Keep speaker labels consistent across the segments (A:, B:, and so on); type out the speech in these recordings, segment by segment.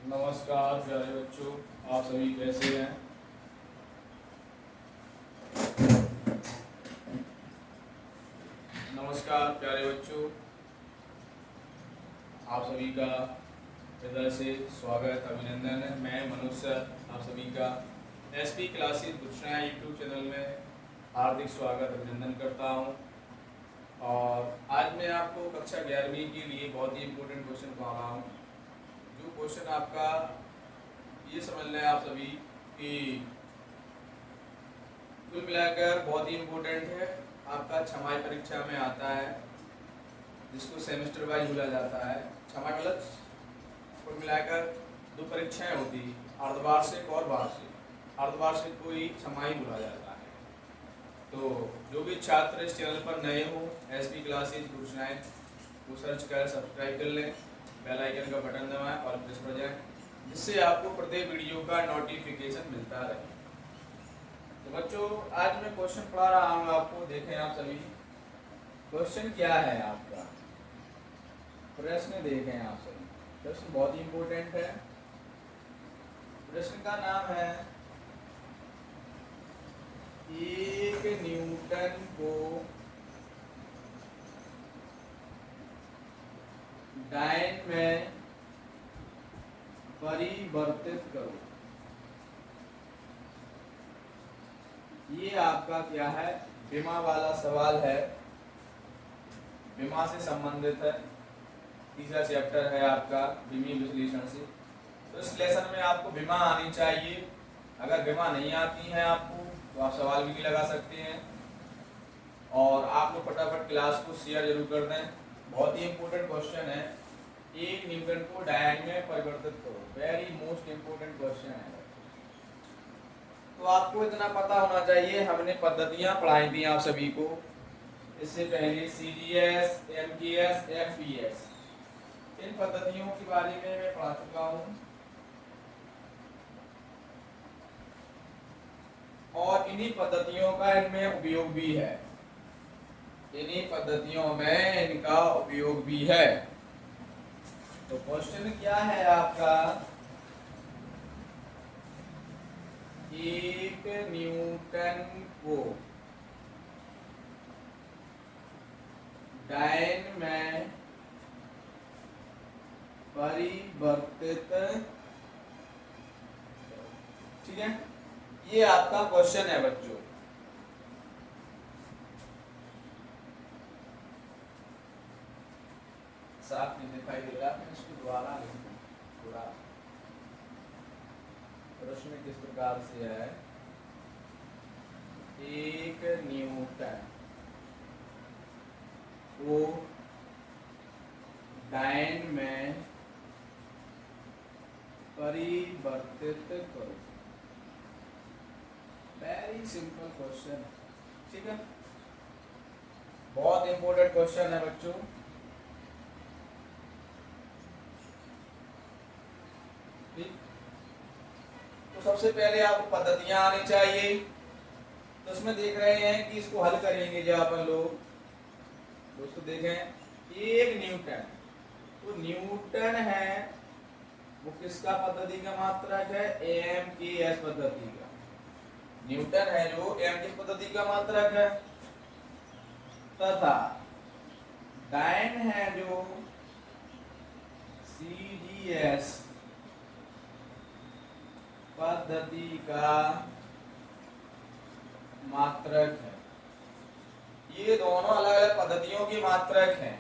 A: नमस्कार प्यारे बच्चों, आप सभी कैसे हैं। नमस्कार प्यारे बच्चों, आप सभी का हृदय से स्वागत अभिनंदन है। मैं मनोज सर आप सभी का SP classes Gujarat YouTube channel में हार्दिक स्वागत अभिनंदन करता हूं। और आज मैं आपको कक्षा 11वीं के लिए बहुत ही इम्पोर्टेंट क्वेश्चन पढ़ा रहा हूँ। जो क्वेश्चन आपका ये समझना है आप सभी कि कुल मिलाकर बहुत ही इम्पोर्टेंट है, आपका छमाही परीक्षा में आता है, जिसको सेमेस्टर वाइज बोला जाता है। छमाही मतलब कुल मिलाकर दो परीक्षाएं होती, अर्धवार्षिक और वार्षिक। अर्धवार्षिक को ही छमाही बोला जाता है। तो जो भी छात्र इस चैनल पर नए हो, एसपी क्लासेस गुजरात को सर्च कर सब्सक्राइब कर लें, बेल आइकन का बटन दबाएं और प्रेस पर जाएं, जिससे आपको प्रत्येक वीडियो का नोटिफिकेशन मिलता रहे। तो बच्चों, आज मैं क्वेश्चन पढ़ा रहा हूँ आपको, देखें आप सभी। क्वेश्चन क्या है आपका, प्रश्न देखें आप सभी। प्रश्न बहुत ही इम्पोर्टेंट है। प्रश्न का नाम है, एक न्यूटन को डायन में परिवर्तित करो। ये आपका क्या है, विमा वाला सवाल है, विमा से संबंधित है। तीसरा चैप्टर है आपका विमीय विश्लेषण से। तो इस लेसन में आपको विमा आनी चाहिए। अगर विमा नहीं आती है आपको तो आप सवाल भी लगा सकते हैं। और आप लोग फटाफट क्लास को शेयर जरूर कर दें। बहुत ही इंपॉर्टेंट क्वेश्चन है, एक न्यूटन को डायन में परिवर्तित करो। वेरी मोस्ट इंपोर्टेंट क्वेश्चन है। तो आपको इतना पता होना चाहिए, हमने पद्धतियां पढ़ाई थी आप सभी को इससे पहले, सीजीएस, एमकेएस, एफपीएस। इन पद्धतियों के बारे में मैं पढ़ा चुका हूं और इन्हीं पद्धतियों का इनमें उपयोग भी है। इन्हीं पद्धतियों में इनका उपयोग भी है। तो क्वेश्चन क्या है आपका, एक न्यूटन को डायन में परिवर्तित, ठीक है, ये आपका क्वेश्चन है बच्चों। साफ नहीं दिखाई दे रहा, मैं इसको दोबारा लिखूं थोड़ा। प्रश्न किस प्रकार से है, एक न्यूटन को डायन में परिवर्तित करो। वेरी सिंपल क्वेश्चन, ठीक है, बहुत इंपॉर्टेंट क्वेश्चन है बच्चों। तो सबसे पहले आपको पद्धतियां आनी चाहिए। तो उसमें देख रहे हैं कि इसको हल करेंगे जब अपन लोग। दोस्तों देखें, एक न्यूटन, तो न्यूटन है वो किसका पद्धति का मात्रक है, एम के एस पद्धति का। न्यूटन है जो एम की पद्धति का मात्रक है, तथा डायन है जो सीजीएस पद्धति का मात्रक है। ये दोनों अलग अलग पद्धतियों की मात्रक हैं।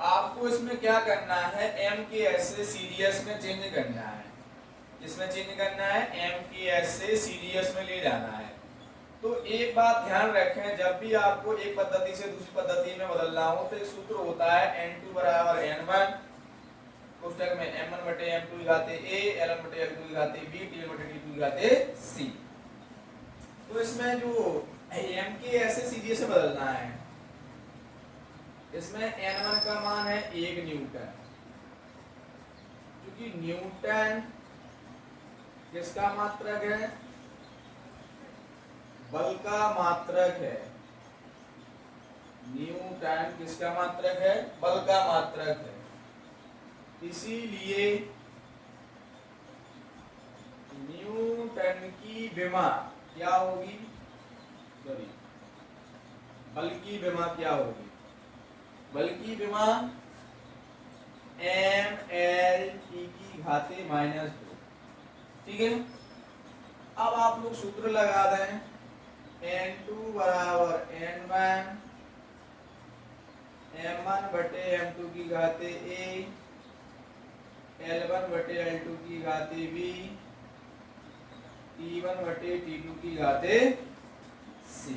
A: आपको इसमें क्या करना है, एम के एस से सीडीएस में चेंज करना है। इसमें चेंज करना है, एम के एस से सीडीएस में ले जाना है। तो एक बात ध्यान रखें, जब भी आपको एक पद्धति से दूसरी पद्धति में बदलना हो तो एक सूत्र होता है n2 बराबर n1, कोष्टक में m1 बटे m2 की घाते a, ln बटे l2 की घाते b, tl बटे t2 की घाते c। तो इसमें जो m के s से सीडीएस से बदलना है, इसमें n1 का मान है 1 न्यूटन, क्योंकि न्यूटन किसका मात्रक है, बल का मात्रक है। न्यूटन किसका मात्रक है, बल का मात्रक है। इसीलिए न्यूटन की विमा क्या होगी, सॉरी बल की विमा क्या होगी, बल की विमा mL/T की घाते -2। ठीक है, अब आप लोग सूत्र लगा दें, N2 बराबर N1 M1 बटे M2 की घाते A, L1 बटे L2 की घाते B, T1 बटे T2 की घाते C।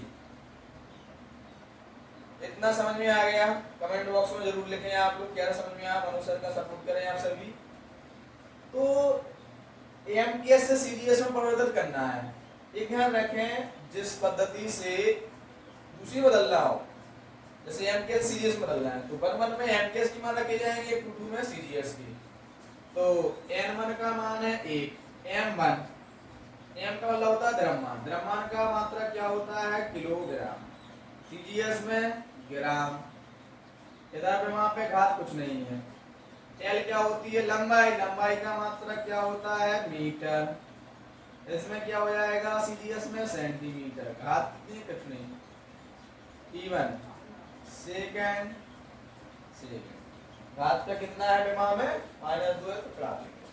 A: इतना समझ में आ गया? कमेंट बॉक्स में जरूर लिखें आप लोग क्या समझ में आया, मनु सर का सपोर्ट करें आप सभी। तो एमकेएस से सीडीएस में परिवर्तित करना है। एक ध्यान रखें, जिस पद्धति से दूसरी बदलना हो, जैसे एमकेएस सीडीएस में बदलना है तो 1 में एमकेएस की मान रखे जाएंगे, 2 में सीडीएस की। तो n1 का मान है 1, m1 m का मतलब होता है द्रव्यमान, द्रव्यमान का मात्रा क्या होता है किलोग्राम, सीडीएस में ग्राम, इधर पे वहां पे घात कुछ नहीं है। L क्या होती है लंबाई, लंबाई का मात्रा क्या होता है मीटर, इसमें क्या हो जाएगा सीडीएस में सेंटीमीटर, घात कितनी कुछ नहीं। T1 सेकंड, घात का कितना है विमा में -2 है तो चढ़ा देंगे।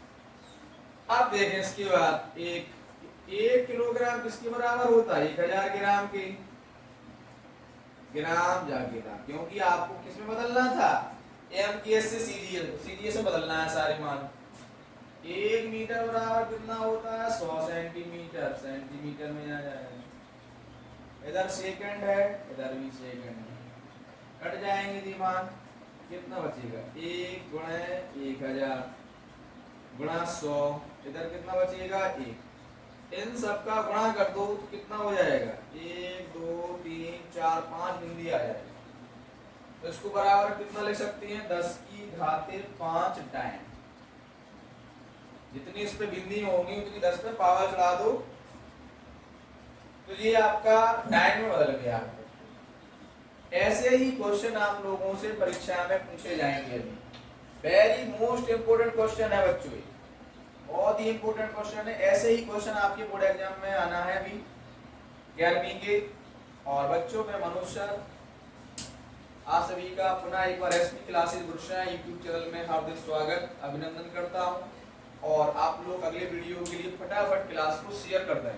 A: अब देखें इसके बाद एक किलोग्राम किसके बराबर होता है 1000 ग्राम के, ग्राम जा ग्राम, क्योंकि आपको किस में बदलना था एमकेएस से सीडीएस में बदलना है सारे मान। 1 मीटर बराबर कितना होता है 100 सेंटीमीटर, सेंटीमीटर में आ जाएगा। इधर सेकंड है, इधर भी सेकंड है, कट जाएंगे जी मान, कितना बचेगा 1 गुणे 1000 गुणा 100, इधर कितना बचेगा 1, इन सब का गुणा कर दो तो कितना हो जाएगा 1 2 3 4 5 बिंदी आ जाएगा। तो इसको बराबर कितना लिख सकते हैं 10 की घाते 5 टाइम, जितनी इस पे बिंदी होंगी उतनी 10 पे पावर चढ़ा दो, तो ये आपका टाइम में बदल गया। ऐसे ही क्वेश्चन आप लोगों से परीक्षा में पूछे जाएंगे। अभी वेरी मोस्ट इंपोर्टेंट क्वेश्चन है बच्चों, बहुत ही इंपोर्टेंट क्वेश्चन है। ऐसे ही क्वेश्चन आपके बोर्ड एग्जाम में आना है अभी 11वीं के। और बच्चों में मनोज सर आप सभी का पुनः एक बार SP classes Gurusha YouTube channel में हार्दिक स्वागत अभिनंदन करता हूं। और आप लोग अगले वीडियो के लिए फटाफट क्लास को शेयर कर दें।